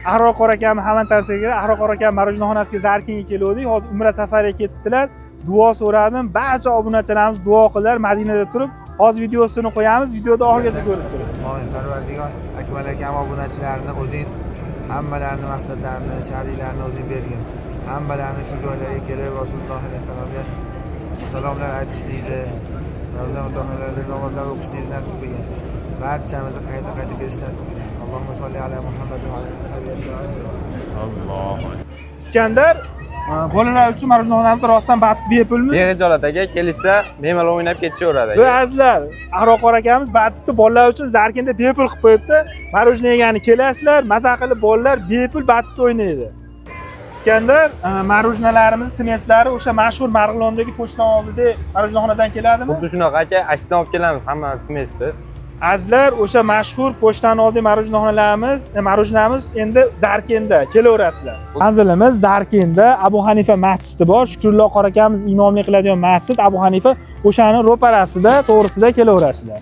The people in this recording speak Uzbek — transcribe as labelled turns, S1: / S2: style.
S1: Ahroq qora akamni hamma tanisiga kerak. Ahroq qora akam marojnoxonasiga Zarkinga kelgandik. Hozir umra safariga ketdilar. Duo so'radim. Barcha obunachilarimiz duo qildilar. Madinada turib, hozir videosini qo'yamiz. Videoda oxirigacha ko'rib turing.
S2: Amin. Parvardigor Akmal akam obunachilarini o'zing hammalarini maqsadlarini, shartlarini o'zing bergin. Hammalarini shu joylarga kelib Rasululloh alayhisalomga salomlar aytishlikni, Ramazon otaxonlarida namozlar o'qishlikni nasib qilgin. Barchamizni qayta kelishni nasib qilgin. Allohumma solli ala Muhammad va ala
S1: Alloh. Iskandar bolalar uchun marojnoxonamiz rostdan batib bepulmi?
S3: Bexijolat aka kelsa bemalol o'ynab ketaveradi.
S1: Bu azizlar, Ahroq qora akamiz batibni bolalar uchun Zarkinda bepul qilib qo'yibdi. Marojno yegani kelasizlar, maza qilib bolalar bepul batibni o'ynaydi. Iskandar marojnolarimiz smeslari o'sha mashhur Marg'ilondagi pochta oldida marojnoxonadan keladimi?
S3: Xuddi shunaqa aka, ashdan olib kelamiz hammasi smesni.
S1: Azizlar, o'sha mashhur pochtani oldidagi marojnamiz endi Zarkinda kelaverasizlar. Manzilimiz Zarkinda Abu Hanifa masjidi bor. Shukrulloh qora akamiz imomlik qiladigan masjid Abu Hanifa, o'shani ro'parasida, to'g'risida kelaverasizlar.